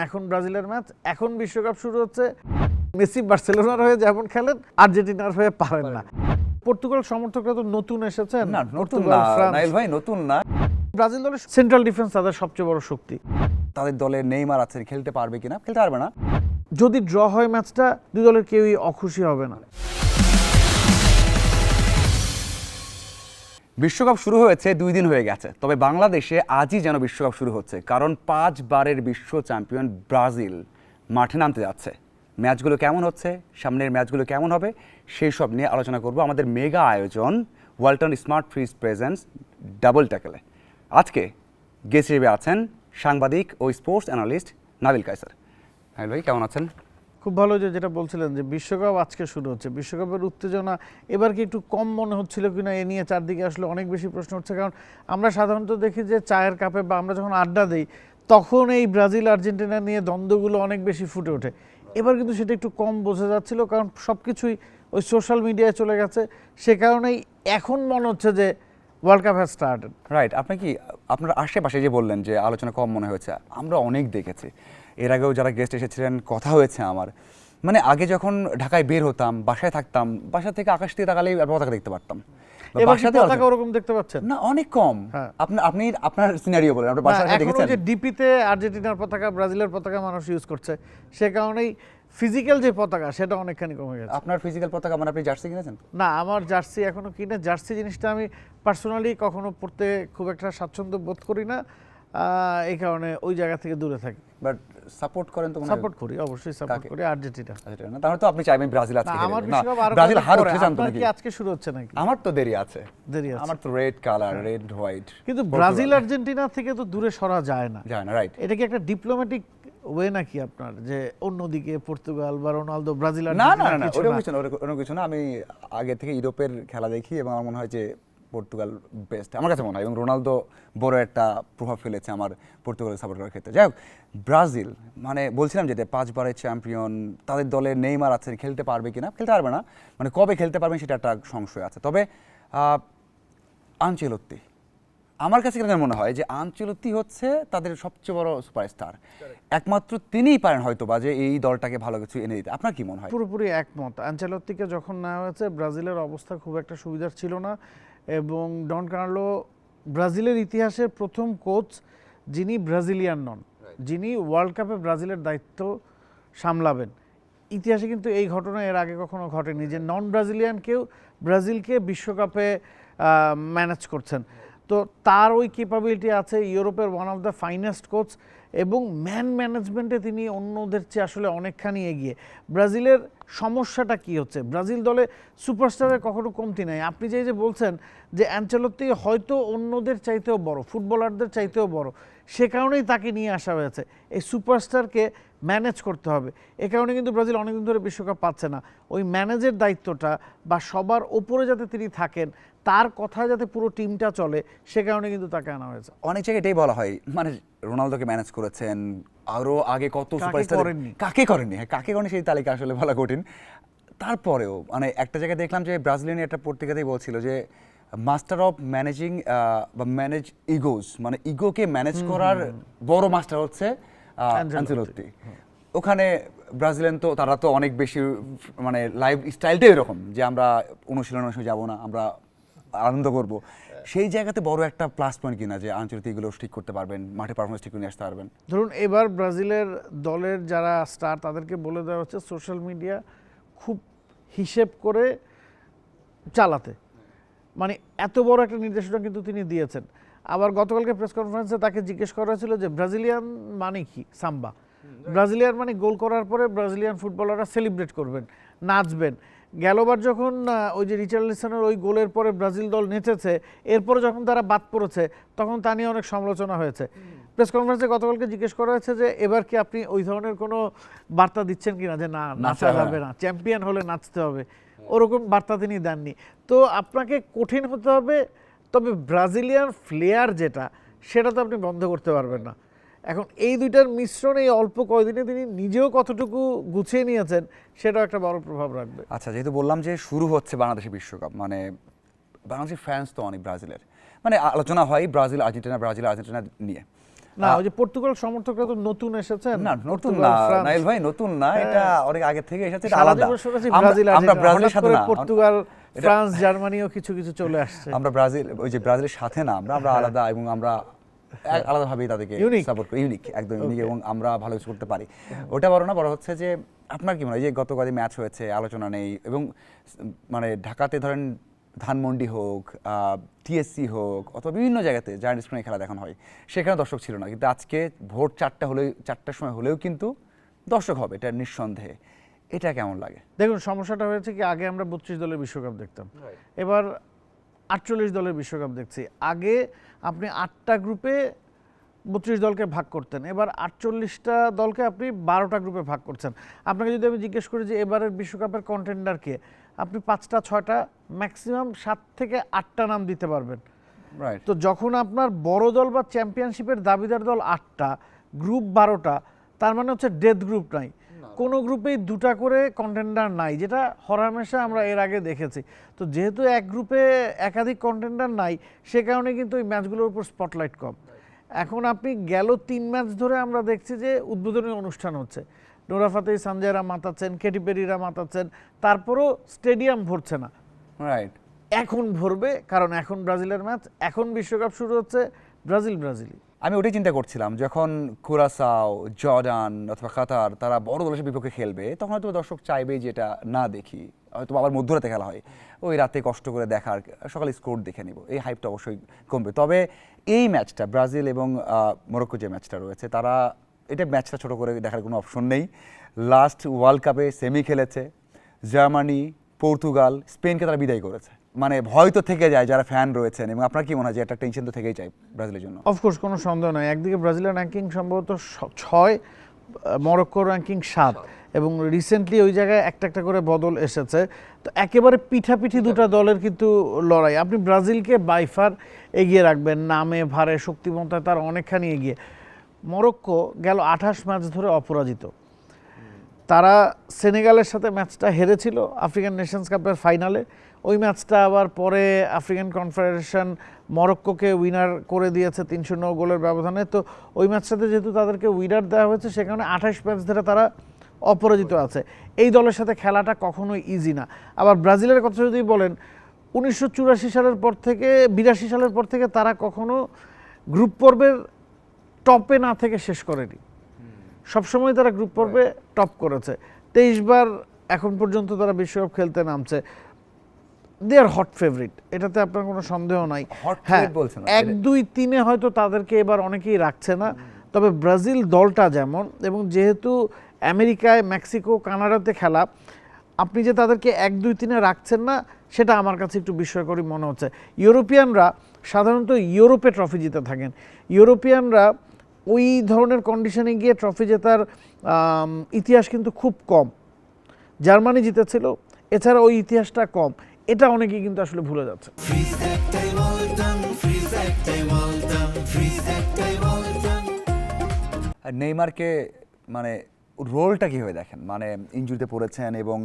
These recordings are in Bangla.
এখন ব্রাজিলের ম্যাচ, এখন বিশ্বকাপ শুরু হচ্ছে। মেসি বার্সেলোনার হয়ে যেমন খেলেন, আর্জেন্টিনার হয়ে পারেন না। পর্তুগাল সমর্থকরা তো নতুন এসেছেন, না নতুন না নাইল ভাই, নতুন না। ব্রাজিল দলের সেন্ট্রাল ডিফেন্স তাদের সবচেয়ে বড় শক্তি। তাদের দলে নেইমার আছেন, খেলতে পারবে কিনা? খেলতে পারবে না। যদি ড্র হয় ম্যাচটা, দুই দলের কেউই অখুশি হবে না। বিশ্বকাপ শুরু হয়েছে 2 দিন হয়ে গেছে, তবে বাংলাদেশে আজই যেন বিশ্বকাপ শুরু হচ্ছে, কারণ 5 বারের বিশ্ব চ্যাম্পিয়ন ব্রাজিল মাঠে নামতে যাচ্ছে। ম্যাচগুলো কেমন হচ্ছে, সামনের ম্যাচগুলো কেমন হবে, সেই সব নিয়ে আলোচনা করব আমাদের মেগা আয়োজন Walton smart fridge presence double ট্যাকেলে। আজকে গেস্ট হিসেবে আছেন সাংবাদিক ও স্পোর্টস অ্যানালিস্ট নাবিল কায়সার। হ্যাঁ ভাই, কেমন আছেন? খুব ভালো। যেটা বলছিলেন যে বিশ্বকাপ আজকে শুরু হচ্ছে, বিশ্বকাপের উত্তেজনা এবার কি একটু কম মনে হচ্ছিল কিনা, এ নিয়ে চারদিকে আসলে অনেক বেশি প্রশ্ন হচ্ছে। কারণ আমরা সাধারণত দেখি যে চায়ের কাপে বা আমরা যখন আড্ডা দিই, তখন এই ব্রাজিল আর্জেন্টিনা নিয়ে দ্বন্দ্বগুলো অনেক বেশি ফুটে ওঠে। এবার কিন্তু সেটা একটু কম বোঝা যাচ্ছিল, কারণ সব কিছুই ওই সোশ্যাল মিডিয়ায় চলে গেছে। সে কারণেই এখন মনে হচ্ছে যে world cup has started. Right. আপনি কি আপনার আশেপাশে যে বললেন যে আলোচনা কম মনে হয়েছে, আমরা অনেক দেখেছি। এর আগেও যারা গেস্ট এসেছিলেন কথা হয়েছে আমার, মানে আগে যখন ঢাকায় বের হতাম, বাসায় থাকতাম, বাসা থেকে আকাশ থেকে তাকালেই পতাকা দেখতে পারতাম। এবার পতাকা ওরকম দেখতে পাচ্ছেন না, অনেক কম। আপনি আপনার সিনারিও বলেন, আপনার বাসায় দেখেছেন যে ডিপিতে আর্জেন্টিনার পতাকা, ব্রাজিলের পতাকা মানুষ ইউজ করছে, সে কারণেই ফিজিক্যাল যে পতাকা সেটা অনেকখানি কমে গেছে। আপনার ফিজিক্যাল পতাকা মানে আপনি জার্সি কিনেছেন? না, আমার জার্সি এখনো কিনে, জার্সি জিনিসটা আমি পার্সোনালি কখনো পড়তে খুব একটা স্বাচ্ছন্দ্য বোধ করি না, এই কারণে ওই জায়গা থেকে দূরে থাকি। বাট সাপোর্ট করেন তো? সাপোর্ট করি, অবশ্যই সাপোর্ট করি আর্জেন্টিনা। না, তাহলে তো আপনি চাইবেন ব্রাজিল আজকে আমার না, বিশ্বকাপ ব্রাজিল হারুক, সে জানতো আপনার নাকি? কি আজকে শুরু হচ্ছে নাকি? আমার তো দেরি আছে। আমার তো রেড কালার, রেড হোয়াইট। কিন্তু ব্রাজিল আর্জেন্টিনা থেকে তো দূরে সরা যায় না। রাইট। এটা কি একটা ডিপ্লোম্যাটিক ওয়ে নাকি আপনার, যে অন্যদিকে পর্তুগাল বা রোনালদো ব্রাজিল না না না, ওরকম কিছু না। আমি আগে থেকে ইউরোপের খেলা দেখি এবং আমার মনে হয় যে পর্তুগাল বেস্ট, আমার কাছে মনে হয়। এবং রোনালদো বড় একটা প্রভাব ফেলেছে আমার পর্তুগালের সাপোর্ট করার ক্ষেত্রে। যাই হোক, ব্রাজিল মানে বলছিলাম যে 5 বারের চ্যাম্পিয়ন, তাদের দলে নেইমার আছে, খেলতে পারবে কিনা? খেলতে পারবে না, মানে কবে খেলতে পারবেন সেটা একটা সংশয় আছে। তবে আনচেলত্তি, আমার কাছে কেন মনে হয় যে আনচেলত্তি হচ্ছে তাদের সবচেয়ে বড় সুপারস্টার। একমাত্র তিনিই পারেন হয়তো বা যে এই দলটাকে ভালো কিছু এনে দিতে। আপনার কি মনে হয়? পুরোপুরি একমত। আনচেলত্তিকে যখন নেওয়া হয়েছে, ব্রাজিলের অবস্থা খুব একটা সুবিধার ছিল না, এবং ডন কার্লো ব্রাজিলের ইতিহাসের প্রথম কোচ যিনি ব্রাজিলিয়ান নন, যিনি ওয়ার্ল্ড কাপে ব্রাজিলের দায়িত্ব সামলাবেন। ইতিহাসে কিন্তু এই ঘটনা এর আগে কখনো ঘটেনি যে নন ব্রাজিলিয়ান কেউ ব্রাজিলকে বিশ্বকাপে ম্যানেজ করছেন। তো তার ওই ক্যাপাবিলিটি আছে, ইউরোপের one of the finest coach, এবং ম্যানেজমেন্টে তিনি অন্যদের চেয়ে আসলে অনেকখানি এগিয়ে। ব্রাজিলের সমস্যাটা কি হচ্ছে, ব্রাজিল দলে সুপারস্টারের কখনো কমতি নাই। আপনি যে বলছেন যে অ্যানচেলত্তি হয়তো অন্যদের চাইতেও বড়, ফুটবলারদের চাইতেও বড়, সে কারণেই তাকে নিয়ে আসা হয়েছে। এই সুপারস্টারকে ম্যানেজ করতে হবে। এ কারণে কিন্তু ব্রাজিল অনেকদিন ধরে বিশ্বকাপ পাচ্ছে না। ওই ম্যানেজের দায়িত্বটা বা সবার ওপরে যাতে তিনি থাকেন, তার কথায় যাতে পুরো টিমটা চলে, সে কারণে কিন্তু তাকে আনা হয়েছে। অনেক জায়গায় এটাই বলা হয়, মানে রোনালদোকে ম্যানেজ করেছেন, আরও আগে কত সুপারস্টার কাকে করেননি। হ্যাঁ, কাকে করেনি সেই তালিকা আসলে বলা কঠিন। তারপরেও মানে একটা জায়গায় দেখলাম যে ব্রাজিলিয়ান একটা পত্রিকাতেই বলছিল যে মাস্টার অফ ম্যানেজিং বা ম্যানেজ ইগোস, মানে ইগোকে ম্যানেজ করার বড় মাস্টার হচ্ছে আনচেলত্তি। ওখানে ব্রাজিলিয়ান তো তারা তো অনেক বেশি, মানে লাইফ স্টাইলটাই এরকম যে আমরা অনুশীলনের সময় যাবো না, আমরা আনন্দ করব। সেই জায়গাতে বড় একটা প্লাস পয়েন্ট কিনা যে আনচেলত্তি এগুলো ঠিক করতে পারবেন, মাঠে পারফরমেন্স ঠিক করে নিয়ে আসতে পারবেন। ধরুন এবার ব্রাজিলের দলের যারা স্টার, তাদেরকে বলে দেওয়া হচ্ছে সোশ্যাল মিডিয়া খুব হিসেব করে চালাতে, মানে এত বড় একটা নির্দেশনা কিন্তু তিনি দিয়েছেন। আবার গতকালকে প্রেস কনফারেন্সে তাকে জিজ্ঞেস করা হয়েছিল যে ব্রাজিলিয়ান মানে কি, সাম্বা। ব্রাজিলিয়ান মানে গোল করার পরে ব্রাজিলিয়ান ফুটবলাররা সেলিব্রেট করবেন, নাচবেন। গেলবার যখন ওই যে রিচার্লিসনের ওই গোলের পরে ব্রাজিল দল নেচেছে, এরপরে যখন তারা বাদ পড়েছে, তখন তা নিয়ে অনেক সমালোচনা হয়েছে। প্রেস কনফারেন্সে গতকালকে জিজ্ঞেস করা হয়েছে যে এবার কি আপনি ওই ধরনের কোনো বার্তা দিচ্ছেন কিনা, যে না নাচা যাবে না, চ্যাম্পিয়ন হলে নাচতে হবে, ওরকম বার্তা তিনি দেননি। তো আপনাকে কঠিন হতে হবে, তবে ব্রাজিলিয়ান ফ্লেয়ার যেটা, সেটা তো আপনি বন্ধ করতে পারবেন না। এখন এই দুইটার মিশ্রণ এই অল্প কয়দিনে তিনি নিজেও কতটুকু গুছিয়ে নিয়েছেন, সেটাও একটা বড় প্রভাব রাখবে। আচ্ছা, যেহেতু বললাম যে শুরু হচ্ছে বাংলাদেশের বিশ্বকাপ, মানে বাংলাদেশের ফ্যান্স তো অনেক ব্রাজিলের, মানে আলোচনা হয় ব্রাজিল আর্জেন্টিনা নিয়ে। না ওই যে পর্তুগাল সমর্থকরা তো নতুন এসেছেন না নতুন না নাইল ভাই, নতুন না, এটা অনেক আগে থেকে এসেছে, এটা আলাদা। আমরা ব্রাজিলের সাথে না, পর্তুগাল ফ্রান্স জার্মানিও কিছু কিছু চলে আসছে। আমরা ব্রাজিল, ওই যে ব্রাজিলের সাথে না, আমরা আলাদা, এবং আমরা আলাদাভাবেই তাদেরকে সাপোর্ট করি, ইউনিক, একদম ইউনিক, এবং আমরা ভালো কিছু করতে পারি। ওটা বড় না, বড় হচ্ছে যে আপনার কি মনে হয় যে গতকালই ম্যাচ হয়েছে, আলোচনা নেই, এবং মানে ঢাকাতে ধরেন ধানমন্ডি হোক, টিএসসি হোক, অথবা বিভিন্ন জায়গাতে জায়ান্ট স্ক্রিনে খেলা দেখানো হয়, সেখানে দর্শক ছিল না, কিন্তু আজকে ভোর 4টার সময় হলেও কিন্তু দর্শক হবে, এটা নিঃসন্দেহে। এটা কেমন লাগে? দেখুন সমস্যাটা হয়েছে কি, আগে আমরা 32 দলের বিশ্বকাপ দেখতাম, এবার 48 দলের বিশ্বকাপ দেখছি। আগে আপনি 8টা গ্রুপে 32 দলকে ভাগ করতেন, এবার 48টা দলকে আপনি 12টা গ্রুপে ভাগ করছেন। আপনাকে যদি আমি জিজ্ঞেস করি যে এবারের বিশ্বকাপের কন্টেন্ডার কে, আপনি 5টা 6টা ম্যাক্সিমাম 7 থেকে 8টা নাম দিতে পারবেন। তো যখন আপনার বড় দল বা চ্যাম্পিয়নশিপের দাবিদার দল 8টা, গ্রুপ 12টা, তার মানে হচ্ছে ডেথ গ্রুপ নাই, কোনো গ্রুপেই 2টা করে কন্টেন্ডার নাই, যেটা হরহামেশা আমরা এর আগে দেখেছি। তো যেহেতু এক গ্রুপে একাধিক কন্টেন্ডার নাই, সে কারণে কিন্তু ওই ম্যাচগুলোর উপর স্পটলাইট কম। এখন আপনি গেল 3 ম্যাচ ধরে আমরা দেখছি যে উদ্বোধনী অনুষ্ঠান হচ্ছে, নোরা ফাতেহি সানজায়রা মাতাচ্ছেন, কেটি পেরিরা মাতাচ্ছেন, তারপরও স্টেডিয়াম ভরছে না। রাইট, এখন ভরবে, কারণ এখন ব্রাজিলের ম্যাচ, এখন বিশ্বকাপ শুরু হচ্ছে, ব্রাজিলই। আমি ওটাই চিন্তা করছিলাম, যখন কুরাসাও, জর্ডান অথবা কাতার তারা বড় দলের বিপক্ষে খেলবে, তখন হয়তো দর্শক চাইবে যে এটা না দেখি, হয়তো আবার মধ্যরাতে খেলা হয়, ওই রাতে কষ্ট করে দেখার, সকালে স্কোর দেখে নিব, এই হাইপটা অবশ্যই কমবে। তবে এই ম্যাচটা ব্রাজিল এবং মরক্কো যে ম্যাচটা রয়েছে, তারা এটা ম্যাচটা ছোট করে দেখার কোনো অপশন নেই। লাস্ট ওয়ার্ল্ড কাপে সেমি খেলেছে, জার্মানি, পর্তুগাল, স্পেনকে তারা বিদায় করেছে, মানে ভয় তো থেকে যায় যারা ফ্যান রয়েছেন। এবং আপনার কি মনে হয় যে একটা টেনশন তো থেকেই যায় ব্রাজিলের জন্য? অফকোর্স, কোনো সন্দেহ নাই। একদিকে ব্রাজিলের র্যাঙ্কিং সম্ভবত 6, মরক্কোর র্যাঙ্কিং 7, এবং রিসেন্টলি ওই জায়গায় একটা করে বদল এসেছে। তো একেবারে পিঠাপিঠি দুটা দলের কিন্তু লড়াই। আপনি ব্রাজিলকে বাইফার এগিয়ে রাখবেন, নামে ভারে শক্তিমত্তায় তার অনেকখানি এগিয়ে। মরক্কো গেল 28 ম্যাচ ধরে অপরাজিত। তারা সেনেগালের সাথে ম্যাচটা হেরেছিল আফ্রিকান নেশনস কাপের ফাইনালে, ওই ম্যাচটা আবার পরে আফ্রিকান কনফেডারেশন মরক্কোকে উইনার করে দিয়েছে 309 গোলের ব্যবধানে। তো ওই ম্যাচটাতে যেহেতু তাদেরকে উইনার দেওয়া হয়েছে, সেখানে 28 ম্যাচ ধরে তারা অপরাজিত আছে। এই দলের সাথে খেলাটা কখনোই ইজি না। আবার ব্রাজিলের কথা যদি বলেন, 1984 সালের পর থেকে 82 সালের পর থেকে তারা কখনো গ্রুপ পর্বের টপে না থেকে শেষ করেনি, সবসময় তারা গ্রুপ পর্বে টপ করেছে। 23 বার এখন পর্যন্ত তারা বিশ্বকাপ খেলতে নামছে। দে আর হট ফেভারিট, এটাতে আপনার কোনো সন্দেহ নাই। হ্যাঁ, 1, 2, 3-এ হয়তো তাদেরকে এবার অনেকেই রাখছে না, তবে ব্রাজিল দলটা যেমন, এবং যেহেতু আমেরিকায়, মেক্সিকো, কানাডাতে খেলা, আপনি যে তাদেরকে 1, 2, 3-এ রাখছেন না, সেটা আমার কাছে একটু বিস্ময়করই মনে হচ্ছে। ইউরোপিয়ানরা সাধারণত ইউরোপে ট্রফি জিতে থাকেন, ইউরোপিয়ানরা ওই ধরনের কন্ডিশনে গিয়ে ট্রফি জেতার ইতিহাস কিন্তু খুব কম। জার্মানি জিতেছিল, এছাড়া ওই ইতিহাসটা কম, এটা অনেকেই কিন্তু আসলে ভুলে যাচ্ছে। নেইমারকে মানে রোলটা কীভাবে দেখেন? মানে ইনজুরিতে পড়েছেন, এবং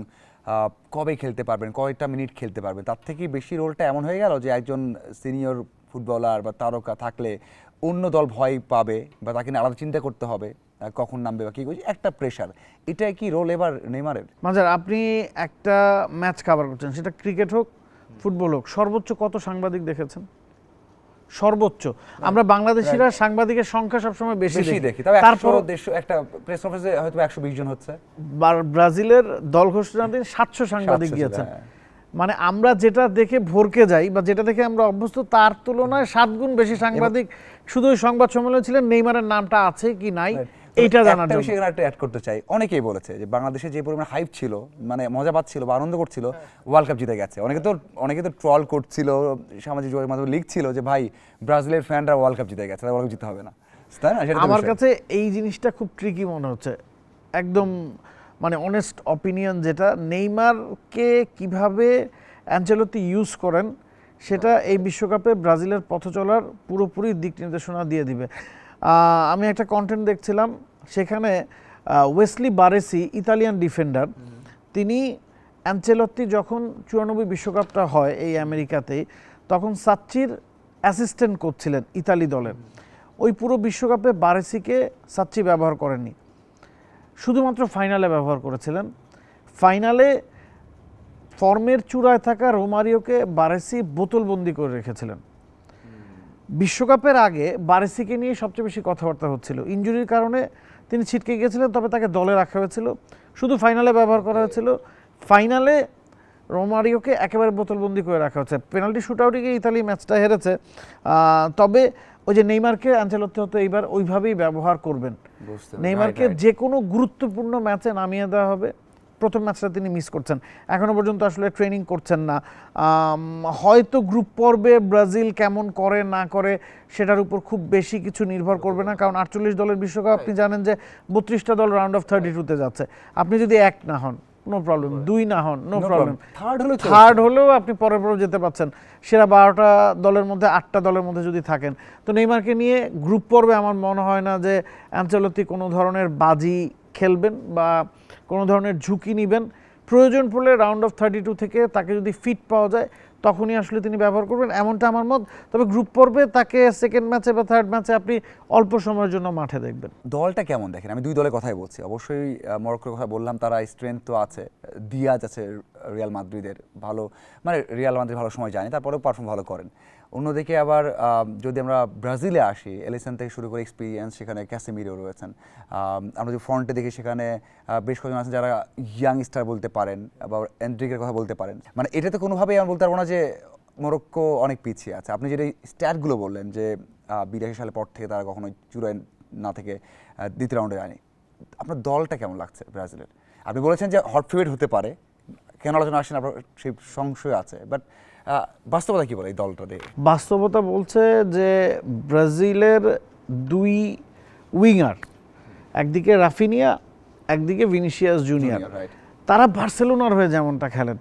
কবে খেলতে পারবেন, কয়টা মিনিট খেলতে পারবেন, তার থেকে বেশি রোলটা এমন হয়ে গেল যে একজন সিনিয়র ফুটবলার বা তারকা থাকলে অন্য দল ভয় পাবে, বা তাকে নিয়ে আলাদা চিন্তা করতে হবে কখন নামবে বা কী করছে, একটা প্রেশার। এটাই কি রোল এবার নেইমারের? মাজার, আপনি একটা ম্যাচ কভার করছেন, সেটা ক্রিকেট হোক, ফুটবল হোক, সর্বোচ্চ কত সাংবাদিক দেখেছেন? সর্বোচ্চ আমরা বাংলাদেশিরা সাংবাদিকের সংখ্যা সবসময় বেশি দেখি, তারপর একটা প্রেস অফিসে হয়তো 120 জন হচ্ছে। ব্রাজিলের দল ঘোষণার দিন 700 সাংবাদিক গিয়েছেন। মানে আমরা যেটা দেখে ভরকে যাই বা যেটা দেখে আমরা অভ্যস্ত, তার তুলনায় 7 গুণ বেশি সাংবাদিক শুধু ওই সংবাদ সম্মেলনে ছিলেন নেইমারের নামটা আছে কি নাই এইটা জানার জন্য। একটা বিষয় অ্যাড করতে চাই, অনেকেই বলেছে যে বাংলাদেশে যে পরিমাণ হাইপ ছিল, মানে মজা পাচ্ছিল বা আনন্দ করছিল, ওয়ার্ল্ড কাপ জিতে গেছে। অনেকে তো ট্রল করছিল, সামাজিক যোগাযোগ মাধ্যমে লিখছিল যে ভাই ব্রাজিলের ফ্যানরা ওয়ার্ল্ড কাপ জিতে গেছে, ওয়ার্ল্ড কাপ জিতে হবে না, তাই না? আমার কাছে এই জিনিসটা খুব ট্রিকি মনে হচ্ছে, একদম মানে অনেস্ট অপিনিয়ন যেটা, নেইমারকে কিভাবে অ্যানচেলোত্তি ইউজ করেন সেটা এই বিশ্বকাপে ব্রাজিলের পথ চলার পুরোপুরি দিক নির্দেশনা দিয়ে দিবে। আমি একটা কন্টেন্ট দেখছিলাম, সেখানে ওয়েসলি বারেসি, ইতালিয়ান ডিফেন্ডার, তিনি অ্যানচেলোত্তি যখন 94 বিশ্বকাপটা হয় এই আমেরিকাতেই, তখন সাচ্চির অ্যাসিস্ট্যান্ট কোচ ছিলেন ইতালি দলের। ওই পুরো বিশ্বকাপে বারেসিকে সাচ্চি ব্যবহার করেননি, শুধুমাত্র ফাইনালে ব্যবহার করেছিলেন। ফাইনালে ফর্মের চূড়ায় থাকা রোমারিওকে বারেসি বোতলবন্দি করে রেখেছিলেন। বিশ্বকাপের আগে বারেসিকে নিয়ে সবচেয়ে বেশি কথাবার্তা হচ্ছিল। ইনজুরির কারণে তিনি ছিটকে গিয়েছিলেন, তবে তাকে দলে রাখা হয়েছিল, শুধু ফাইনালে ব্যবহার করা হয়েছিল। ফাইনালে রোমারিওকে একেবারে বোতলবন্দি করে রাখা হচ্ছে। পেনাল্টি শুটআউটে গিয়ে ইতালি ম্যাচটা হেরেছে, তবে ওই যে নেইমারকে আনচেলত্তি হয়তো এইবার ওইভাবেই ব্যবহার করবেন। নেইমারকে যে কোনো গুরুত্বপূর্ণ ম্যাচে নামিয়ে দেওয়া হবে। প্রথম ম্যাচটা তিনি মিস করছেন, এখনো পর্যন্ত আসলে ট্রেনিং করছেন না। হয়তো গ্রুপ পর্বে ব্রাজিল কেমন করে না করে সেটার উপর খুব বেশি কিছু নির্ভর করবে না, কারণ 48 দলের বিশ্বকাপ আপনি জানেন যে 32টা দল রাউন্ড অফ 32-তে যাচ্ছে। আপনি যদি 1 না হন নো প্রবলেম, 2 না হন নো প্রবলেম, থার্ড হলেও আপনি পরের যেতে পাচ্ছেন। সেরা 12টা দলের মধ্যে 8টা দলের মধ্যে যদি থাকেন, তো নেইমারকে নিয়ে গ্রুপ পর্বে আমার মনে হয় না যে আনচেলত্তি কোনো ধরনের বাজি খেলবেন বা কোনো ধরনের ঝুঁকি নেবেন। প্রয়োজন পড়লে রাউন্ড অফ 32 থেকে তাকে যদি ফিট পাওয়া যায় তখনই আসলে তিনি ব্যবহার করবেন, এমনটা আমার মত। তবে গ্রুপ পর্বে তাকে সেকেন্ড ম্যাচে বা থার্ড ম্যাচে আপনি অল্প সময়ের জন্য মাঠে দেখবেন। দলটা কেমন দেখেন? আমি দুই দলের কথাই বলছি। অবশ্যই মরক্কোর কথা বললাম, তারা স্ট্রেংথ তো আছে, দিয়াজ আছে রিয়াল মাদ্রিদের, ভালো মানে রিয়াল মাদ্রিদ ভালো সময় যায়নি, তারপরেও পারফর্ম ভালো করেন। অন্যদিকে আবার যদি আমরা ব্রাজিলে আসি, এলিসন থেকে শুরু করে এক্সপিরিয়েন্স, সেখানে ক্যাসেমিরো রয়েছেন। আমরা যদি ফ্রন্টে দেখি সেখানে বেশ কয়েকজন আছেন যারা ইয়াং স্টার বলতে পারেন, বা এন্ড্রিকের কথা বলতে পারেন। মানে এটাতে কোনোভাবেই আমি বলতে পারবো না যে মরক্কো অনেক পিছিয়ে আছে। আপনি যেটা স্ট্যাটগুলো বললেন যে 82 সালের পর থেকে তারা কখনোই চূড়ায় না থেকে দ্বিতীয় রাউন্ডে যায়নি, আপনার দলটা কেমন লাগছে ব্রাজিলের? আপনি বলেছেন যে হট ফেভারিট হতে পারে, কেন আলোচনা আসেন আপনার সেই সংশয় আছে, বাট বাস্তবতা কি বলে এই দলটা দিয়ে? বাস্তবতা বলছে যে ব্রাজিলের 2 উইঙ্গার, একদিকে রাফিনিয়া, একদিকে ভিনিসিয়াস জুনিয়র, তারা বার্সেলোনার হয়ে যেমনটা খেলেন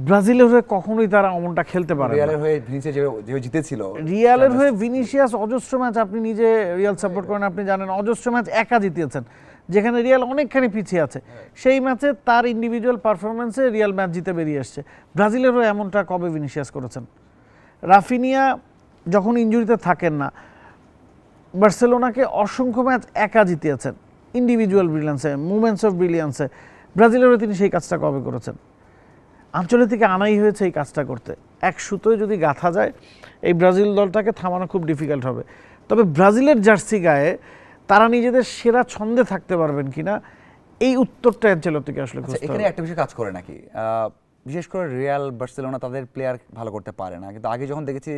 ব্রাজিলের হয়ে কখনোই তারা অমনটা খেলতে পারে না। রিয়ালের হয়ে ভিনিসিয়াস যে জিতেছিল, রিয়ালের হয়ে ভিনিসিয়াস অজস্র ম্যাচ, আপনি নিজে রিয়াল সাপোর্ট করেন, আপনি জানেন অজস্র ম্যাচ একা জিতিয়েছেন, যেখানে রিয়াল অনেকখানি পিছিয়ে আছে। সেই ম্যাচে তার ইন্ডিভিজুয়াল পারফরমেন্সে রিয়াল ম্যাচ জিতে বেরিয়ে এসছে। ব্রাজিলেরও এমনটা কবে ভিনিসিয়াস করেছেন? রাফিনিয়া যখন ইনজুরিতে থাকেন না, বার্সেলোনাকে অসংখ্য ম্যাচ একা জিতিয়েছেন ইন্ডিভিজুয়াল ব্রিলিয়ান্সে, মুভমেন্টস অফ ব্রিলিয়ান্সে। ব্রাজিলেরও তিনি সেই কাজটা কবে করেছেন? আঞ্চলিককে আনাই হয়েছে এই কাজটা করতে। এক সুতোয় যদি গাঁথা যায়, এই ব্রাজিল দলটাকে থামানো খুব ডিফিকাল্ট হবে। তবে ব্রাজিলের জার্সি গায়ে তারা নিজেদের সেরা ছন্দে থাকতে পারবেন কিনা, এই উত্তরটা আনচেলত্তিকে আসলে খুঁজতে হবে। এখানে একটা বিষয় কাজ করে নাকি, বিশেষ করে রিয়াল বার্সেলোনা তাদের প্লেয়ার ভালো করতে পারে না, কিন্তু আগে যখন দেখেছি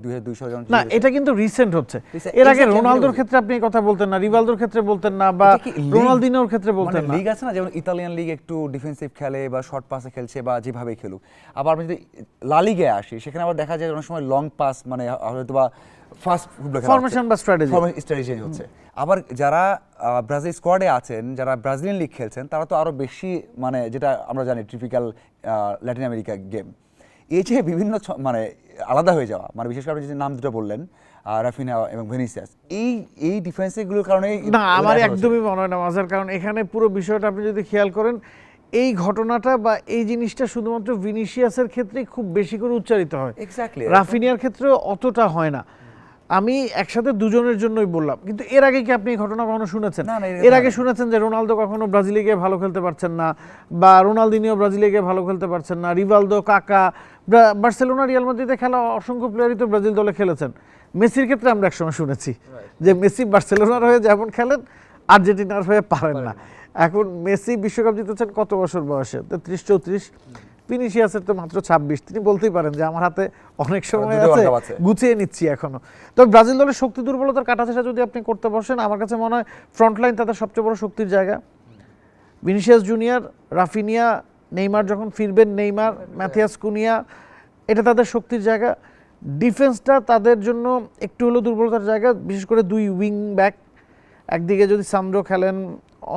2200 জন না, এটা কিন্তু রিসেন্ট হচ্ছে। এর আগে রোনালদোর ক্ষেত্রে আপনি এই কথা বলতেন না, রিভালদোর ক্ষেত্রে বলতেন না, বা রোনালদিনোর ক্ষেত্রে বলতেন না। লিগ আছে না, যেমন ইতালিয়ান লিগ একটু ডিফেন্সিভ খেলে বা শর্ট পাসে খেলছে বা যেভাবে খেলুক। আবার আমি যদি লা লিগে আসি, সেখানে আবার দেখা যায় অনেক সময় লং পাস, মানে হয়তো বা ফাস্ট ফরমেশন বা স্ট্র্যাটেজি হচ্ছে। আবার যারা ব্রাজিল স্কোয়াডে আছেন, যারা ব্রাজিলিয়ান লিগ খেলছেন, তারা তো আরো বেশি, মানে যেটা আমরা জানি টিপিক্যাল ল্যাটিন আমেরিকা গেম, এই যে বিভিন্ন মানে আলাদা হয়ে যাওয়া, মানে বিশেষ করে যে নাম দুটো বললেন রাফিনা এবং ভিনিসিয়াস, এই ডিফারেন্সগুলোর কারণে না, আমার একদমই মনে হয় না মাজার। কারণ এখানে পুরো বিষয়টা আপনি যদি খেয়াল করেন, এই ঘটনাটা বা এই জিনিসটা শুধুমাত্র ভিনিসিয়াসের ক্ষেত্রেই খুব বেশি করে উচ্চারিত হয়, এক্স্যাক্টলি রাফিনিয়ার ক্ষেত্রেও অতটা হয় না। আমি একসাথে দুজনের জন্যই বললাম, কিন্তু এর আগে কি আপনি এই ঘটনা কখনো শুনেছেন? এর আগে শুনেছেন যে রোনালদো কখনো ব্রাজিলে গিয়ে ভালো খেলতে পারছেন না, বা রোনালদিনিও ব্রাজিলে গিয়ে ভালো খেলতে পারছেন না, রিভালদো, কাকা, বার্সেলোনা, রিয়াল মাদ্রিদে খেলা অসংখ্য প্লেয়ারই তো ব্রাজিল দলে খেলেছেন। মেসির ক্ষেত্রে আমরা একসময় শুনেছি যে মেসি বার্সেলোনার হয়ে যেমন খেলেন, আর্জেন্টিনার হয়ে পারেন না। এখন মেসি বিশ্বকাপ জিতেছেন কত বছর বয়সে? 33-34। ভিনিসিয়াসের তো মাত্র 26। তিনি বলতেই পারেন যে আমার হাতে অনেক সময় আছে, গুছিয়ে নিচ্ছি এখনো। তবে ব্রাজিল দলের শক্তি দুর্বলতার কাটাছেঁড়া যদি আপনি করতে বসেন, আমার কাছে মনে হয় ফ্রন্টলাইন তাদের সবচেয়ে বড় শক্তির জায়গা। ভিনিসিয়াস জুনিয়র, রাফিনিয়া, নেইমার যখন ফিরবেন, নেইমার, ম্যাথিয়াস কুনিয়া, এটা তাদের শক্তির জায়গা। ডিফেন্সটা তাদের জন্য একটু হলেও দুর্বলতার জায়গা, বিশেষ করে 2 উইং ব্যাক, একদিকে যদি সান্দ্রো খেলেন,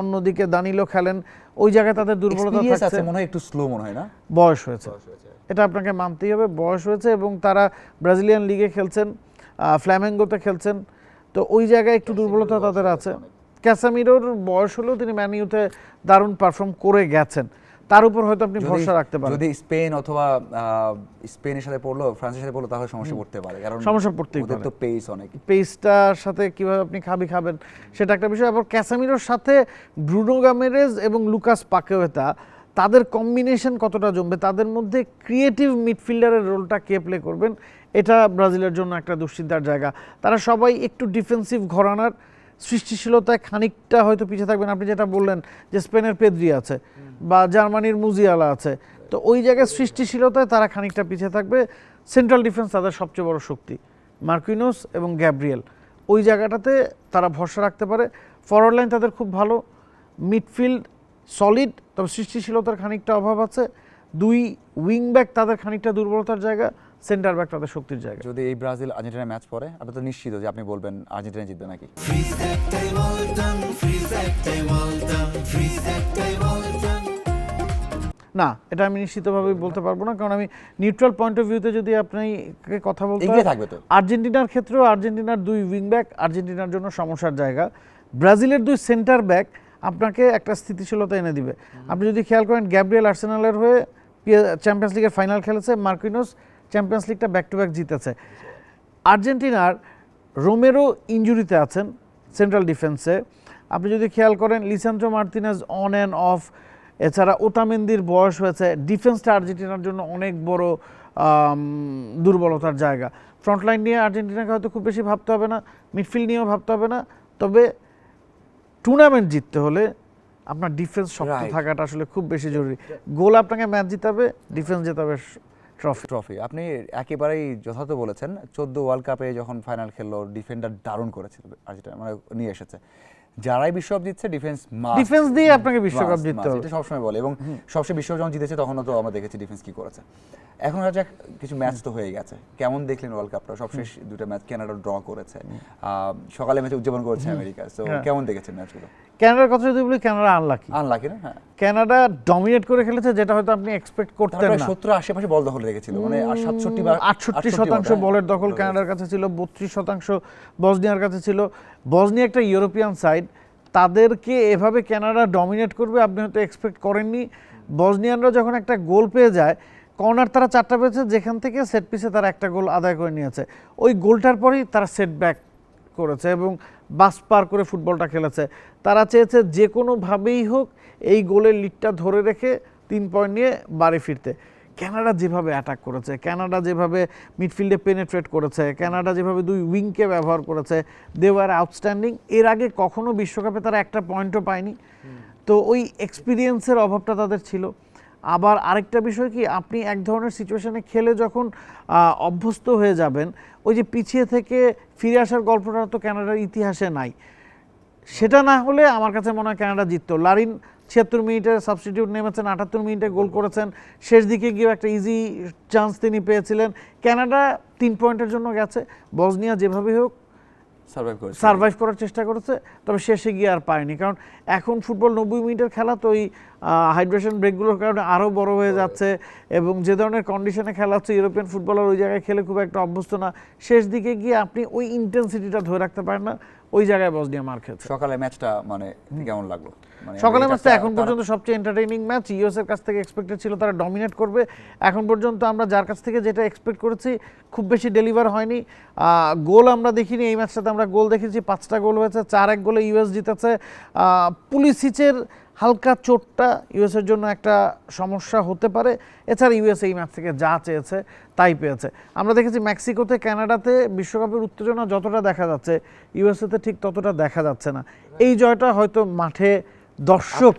অন্যদিকে দানিলো খেলেন, ওই জায়গায় তাদের দুর্বলতা থাকছে। মনে হয় একটু স্লো মনে হয় না? বয়স হয়েছে, এটা আপনাকে মানতেই হবে, বয়স হয়েছে, এবং তারা ব্রাজিলিয়ান লিগে খেলছেন, ফ্ল্যামেঙ্গোতে খেলছেন, তো ওই জায়গায় একটু দুর্বলতা তাদের আছে। ক্যাসামিরোর বয়স হলেও তিনি ম্যান ইউতে দারুণ পারফর্ম করে গেছেন। তার উপর হয়তো আপনি ভরসা রাখতে পারেন। যদি স্পেন অথবা স্পেনের সাথে পড়লো, ফ্রান্সের সাথে পড়লো, তাহলে সমস্যা পড়তে পারে, কারণ সমস্যা পড়তেই ওদের পারে। তো পেস অনেক, পেসটার সাথে কিভাবে আপনি খাবেন সেটা একটা বিষয়। আবার ক্যাসামিরোর সাথে ব্রুনো গামেরেজ এবং লুকাস পাকেওয়েতা, তাদের কম্বিনেশন কতটা জমবে, তাদের মধ্যে ক্রিয়েটিভ মিডফিল্ডারের রোলটা কে প্লে করবেন, এটা ব্রাজিলের জন্য একটা দুশ্চিন্তার জায়গা। তারা সবাই একটু ডিফেন্সিভ ঘরানার, সৃষ্টিশীলতায় খানিকটা হয়তো পিছিয়ে থাকবেন। আপনি যেটা বললেন যে স্পেনের পেদ্রি আছে বা জার্মানির মুজিয়ালা আছে, তো ওই জায়গায় সৃষ্টিশীলতায় তারা খানিকটা পিছিয়ে থাকবে। সেন্ট্রাল ডিফেন্স তাদের সবচেয়ে বড় শক্তি, মার্কিনোস এবং গ্যাব্রিয়েল, ওই জায়গাটাতে তারা ভরসা রাখতে পারে। ফরওয়ার্ড লাইন তাদের খুব ভালো, মিডফিল্ড সলিড, তবে সৃষ্টিশীলতার খানিকটা অভাব আছে। দুই উইং ব্যাক তাদের খানিকটা দুর্বলতার জায়গা, সেন্টার ব্যাক তাদের শক্তির জায়গা। যদি এই ব্রাজিল আর্জেন্টিনা ম্যাচ পড়ে, আপনি তো নিশ্চিত যে আপনি বলবেন আর্জেন্টিনা জিতবে নাকি? না, এটা আমি নিশ্চিতভাবে বলতে পারবো না, কারণ আমি নিউট্রাল পয়েন্ট অফ ভিউতে যদি আপনাকে কথা বলতে এগিয়ে থাকবে তো। আর্জেন্টিনার ক্ষেত্রেও আর্জেন্টিনার দুই উইং ব্যাক আর্জেন্টিনার জন্য সমস্যার জায়গা। ব্রাজিলের দুই সেন্টার ব্যাক আপনাকে একটা স্থিতিশীলতা এনে দিবে। আপনি যদি খেয়াল করেন, গ্যাব্রিয়েল আর্সেনালের হয়ে চ্যাম্পিয়ন্স লিগের ফাইনাল খেলেছে, Marquinhos champions লিগটা back to back জিতেছে। আর্জেন্টিনার রোমেরো ইনজুরিতে আছেন সেন্ট্রাল ডিফেন্সে। আপনি যদি খেয়াল করেন, Lisandro Martinez on and of, এছাড়া ওতামেন্দির বয়স হয়েছে। ডিফেন্সটা আর্জেন্টিনার জন্য অনেক বড় দুর্বলতার জায়গা। ফ্রন্টলাইন নিয়ে আর্জেন্টিনাকে হয়তো খুব বেশি ভাবতে হবে না, মিডফিল্ড নিয়েও ভাবতে হবে না, তবে টুর্নামেন্ট জিততে হলে আপনার ডিফেন্স শক্ত থাকাটা আসলে খুব বেশি জরুরি। গোল আপনাকে ম্যাচ জিতাবে, ডিফেন্স জেতাবে ট্রফি। আপনি একেবারেই যথার্থ বলেছেন। 14 ওয়ার্ল্ড কাপে যখন ফাইনাল খেললো, ডিফেন্ডার দারুণ করেছিল আর্জেন্টিনা, মানে নিয়ে এসেছে। যারাই বিশ্বকাপ জিতছে ডিফেন্স দিয়ে আপনাকে বিশ্বকাপ জিততে হবে, এটা সবসময় বলে, এবং সবসময় বিশ্বকাপ যখন জিতেছে তখনও তো আমরা দেখেছি ডিফেন্স কি করেছে। এখন হচ্ছে কিছু ম্যাচ তো হয়ে গেছে, কেমন দেখলেন ওয়ার্ল্ড কাপটা? সবশেষ দুটো ম্যাচ কানাডা ড্র করেছে, সকালে ম্যাচে উদযাপন করেছে আমেরিকা, তো কেমন দেখেছেন ম্যাচগুলো? কানাডার কথা যদি বলি, কানাডা আনলাকি না, হ্যাঁ, কানাডা ডমিনেট করে খেলেছে, যেটা হয়তো আপনি এক্সপেক্ট করতেন না। 70 আশেপাশে বল দখল রেখেছিল, মানে 68% বলের দখল কানাডার কাছে ছিল, 32% বসনিয়ার কাছে ছিল। বসনিয়া একটা ইউরোপিয়ান সাইড, তাদেরকে এভাবে কানাডা ডমিনেট করবে আপনি হয়তো এক্সপেক্ট করেননি। বসনিয়ানরা যখন একটা গোল পেয়ে যায়, কর্নার তারা 4টা পেয়েছে, যেখান থেকে সেট পিসে তারা একটা গোল আদায় করে নিয়েছে। ওই গোলটার পরেই তারা সেট ব্যাক করেছে এবং বাস পার করে ফুটবলটা খেলেছে। তারা চেয়েছে যে কোনোভাবেই হোক এই গোলের লিডটা ধরে রেখে 3 পয়েন্ট নিয়ে বাড়ি ফিরতে। কানাডা যেভাবে অ্যাটাক করেছে, কানাডা যেভাবে মিডফিল্ডে পেনেট্রেট করেছে, কানাডা যেভাবে দুই উইংকে ব্যবহার করেছে, দে ওয়ার আউটস্ট্যান্ডিং। এর আগে কখনো বিশ্বকাপে তারা একটা পয়েন্টও পায়নি, তো ওই এক্সপিরিয়েন্সের অভাবটা তাদের ছিল। আবার আরেকটা বিষয় কি, আপনি এক ধরনের সিচুয়েশনে খেলে যখন অভ্যস্ত হয়ে যাবেন, ওই যে পিছিয়ে থেকে ফিরে আসার গল্পটা তো কানাডার ইতিহাসে নাই। সেটা না হলে আমার কাছে মনে হয় কানাডা জিততো। লারিন 76 মিনিটে সাবস্টিটিউট নেমেছেন, 78 মিনিটে গোল করেছেন, শেষ দিকে গিয়ে একটা ইজি চান্স তিনি পেয়েছিলেন। কানাডা 3 পয়েন্টের জন্য গেছে, বসনিয়া যেভাবে হোক সার্ভাইভ করার চেষ্টা করেছে, তবে শেষে গিয়ে আর পায়নি। কারণ এখন ফুটবল 90 মিনিটের খেলা, তো ওই হাইড্রেশন ব্রেকগুলোর কারণে আরও বড় হয়ে যাচ্ছে, এবং যে ধরনের কন্ডিশনে খেলা হচ্ছে, ইউরোপিয়ান ফুটবলার ওই জায়গায় খেলে খুব একটা অভ্যস্ত না। শেষ দিকে গিয়ে আপনি ওই ইন্টেন্সিটিটা ধরে রাখতে পারেন না, ওই জায়গায় বসনিয়া মার খেয়েছে। সকালে ম্যাচটা মানে কেমন লাগলো? সকালের ম্যাচটা এখন পর্যন্ত সবচেয়ে এন্টারটেইনিং ম্যাচ। ইউএস এর কাছ থেকে এক্সপেক্টেড ছিল তারা ডমিনেট করবে, এখন পর্যন্ত আমরা যার কাছ থেকে যেটা এক্সপেক্ট করেছি খুব বেশি ডেলিভার হয়নি। গোল আমরা দেখিনি, এই ম্যাচটাতে আমরা গোল দেখেছি, 5টা গোল হয়েছে, 4-1 গোলে ইউএস জিতেছে। পুলিসিচের হালকা চোটটা ইউএসের জন্য একটা সমস্যা হতে পারে, এছাড়া ইউএস এই ম্যাচ থেকে যা চেয়েছে তাই পেয়েছে। আমরা দেখেছি মেক্সিকোতে, কানাডাতে বিশ্বকাপের উত্তেজনা যতটা দেখা যাচ্ছে, ইউএসএতে ঠিক ততটা দেখা যাচ্ছে না। এই জয়টা হয়তো মাঠে দর্শক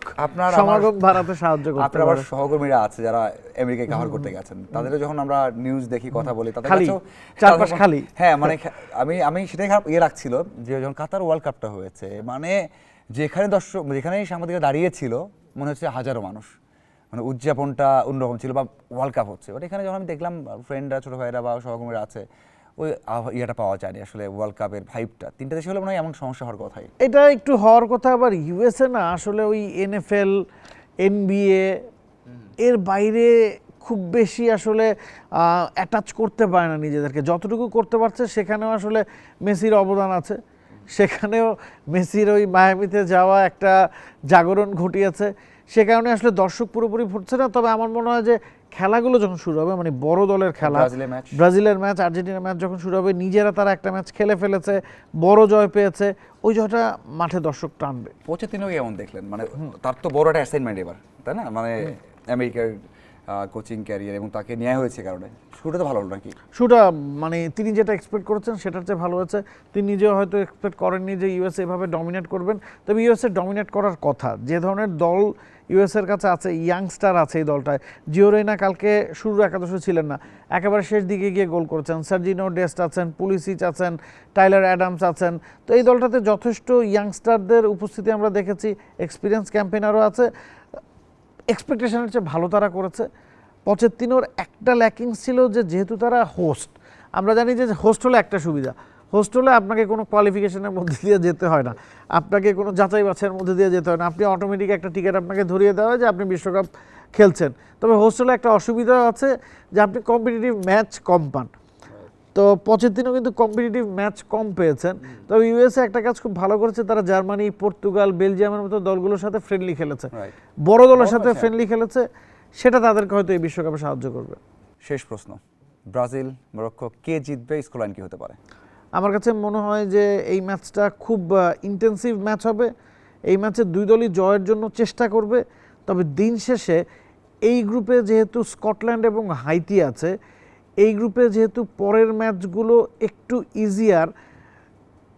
সমাগম বাড়াতে সাহায্য করতে পারে। আপনার সহকর্মীরা আছে যারা আমেরিকায় কভার করতে গেছেন, তাদের যখন আমরা নিউজ দেখি, কথা বলি, তাদের কাছেও চারপাশ খালি। হ্যাঁ, মানে আমি সেটাই খারাপ লাগছিল যে যখন কাতার ওয়ার্ল্ড কাপটা হয়েছে, মানে যেখানে দর্শক, যেখানেই সাংবাদিকরা দাঁড়িয়েছিল, মনে হচ্ছে হাজারো মানুষ, মানে উদযাপনটা অন্যরকম ছিল, বা ওয়ার্ল্ড কাপ হচ্ছে। বাট এখানে যখন আমি দেখলাম ফ্রেন্ডরা, ছোটো ভাইরা বা সহকর্মীরা আছে, ওই ইয়েটা পাওয়া যায়নি আসলে, ওয়ার্ল্ড কাপের ভাইবটা। 3টা দেশে হলে মনে হয় এমন সমস্যা হওয়ার কথাই। এটা একটু হওয়ার কথা। আবার ইউএসএ না আসলে ওই NFL, NBA এর বাইরে খুব বেশি আসলে অ্যাটাচ করতে পারে না নিজেদেরকে। যতটুকু করতে পারছে সেখানেও আসলে মেসির অবদান আছে, সেখানেও মেসির ওই মায়ামিতে যাওয়া একটা জাগরণ ঘটিয়েছে। সে কারণে আসলে দর্শক পুরোপুরি ফুটছে না। তবে আমার মনে হয় যে খেলাগুলো যখন শুরু হবে, মানে বড় দলের খেলা, ব্রাজিলের ম্যাচ, আর্জেন্টিনার ম্যাচ যখন শুরু হবে, নিজেরা তারা একটা ম্যাচ খেলে ফেলেছে, বড় জয় পেয়েছে, ওই জয়টা মাঠে দর্শক টানবে। পোচেতিনো কেমন দেখলেন? মানে তার তো বড় একটা অ্যাসাইনমেন্ট এবার, তাই না? মানে আমেরিকার কোচিং ক্যারিয়ার এবং তাকে নেওয়া হয়েছে কারণে শুরুটা তো ভালো হলো নাকি? শুরুটা মানে তিনি যেটা এক্সপেক্ট করেছেন সেটার চেয়ে ভালো হয়েছে। তিনি নিজেও হয়তো এক্সপেক্ট করেননি যে ইউএসএ এভাবে ডমিনেট করবেন। তবে ইউএসএ ডমিনেট করার কথা, যে ধরনের দল ইউএসএর কাছে আছে, ইয়াংস্টার আছে এই দলটায়। জিও রেইনা কালকে শুরুর একাদশে ছিলেন না, একেবারে শেষ দিকে গিয়ে গোল করেছেন। সার্জিনো ডেস্ট আছেন, পুলিসিচ আছেন, টাইলার অ্যাডামস আছেন। তো এই দলটাতে যথেষ্ট ইয়াংস্টারদের উপস্থিতি আমরা দেখেছি, এক্সপিরিয়েন্স ক্যাম্পেনারও আছে। এক্সপেকটেশনের চেয়ে ভালো তারা করেছে। পচেত্তিনোর একটা ল্যাকিংস ছিল যে যেহেতু তারা হোস্ট, আমরা জানি যে হোস্ট হলে একটা সুবিধা, হোস্ট হলে আপনাকে কোনো কোয়ালিফিকেশনের মধ্যে দিয়ে যেতে হয় না, আপনাকে কোনো যাচাই বাছাইয়ের মধ্যে দিয়ে যেতে হয় না, আপনি অটোমেটিক একটা টিকিট আপনাকে ধরিয়ে দেওয়া হয় যে আপনি বিশ্বকাপ খেলছেন। তবে হোস্ট হলে একটা অসুবিধা আছে যে আপনি কম্পিটিটিভ ম্যাচ কম পান। তো পচেত্তিনো কিন্তু কম্পিটিটিভ ম্যাচ কম পেয়েছেন। তবে ইউএসএ একটা কাজ খুব ভালো করেছে, তারা জার্মানি, পর্তুগাল, বেলজিয়ামের মতো দলগুলোর সাথে ফ্রেন্ডলি খেলেছে, বড় দলের সাথে ফ্রেন্ডলি খেলেছে, সেটা তাদেরকে হয়তো এই বিশ্বকাপে সাহায্য করবে। শেষ প্রশ্ন, ব্রাজিল মরক্কো কে জিতবে, স্কোরলাইন কি হতে পারে? আমার কাছে মনে হয় যে এই ম্যাচটা খুব ইন্টেন্সিভ ম্যাচ হবে। এই ম্যাচে দুই দলই জয়ের জন্য চেষ্টা করবে। তবে দিন শেষে এই গ্রুপে যেহেতু স্কটল্যান্ড এবং হাইতি আছে, এই গ্রুপে যেহেতু পরের ম্যাচগুলো একটু ইজিয়ার,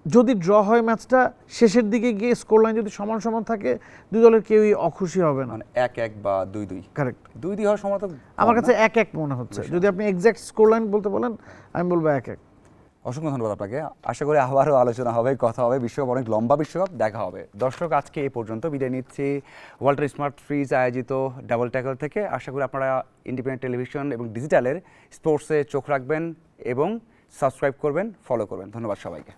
যদি ড্র হয় ম্যাচটা, শেষের দিকে গিয়ে স্কোর লাইন যদি সমান সমান থাকে, দুই দলের কেউই অখুশি হবে না। মানে 1-1 বা 2-2? কারেক্ট, 2-2 হওয়ার সম্ভাবনা আমার কাছে 1-1 মনে হচ্ছে। যদি আপনি এক্সাক্ট স্কোর লাইন বলতে বলেন, আমি বলবো 1-1। অসংখ্য ধন্যবাদ আপনাকে। আশা করি আবারও আলোচনা হবে, কথা হবে। বিশ্বকাপ অনেক লম্বা বিশ্বকাপ, দেখা হবে। দর্শক, আজকে এই পর্যন্ত বিদায় নিচ্ছি ওয়ালটন স্মার্ট ফ্রিজ আয়োজিত ডাবল ট্যাকল থেকে। আশা করি আপনারা ইন্ডিপেন্ডেন্ট টেলিভিশন এবং ডিজিটালের স্পোর্টসে চোখ রাখবেন এবং সাবস্ক্রাইব করবেন, ফলো করবেন। ধন্যবাদ সবাইকে।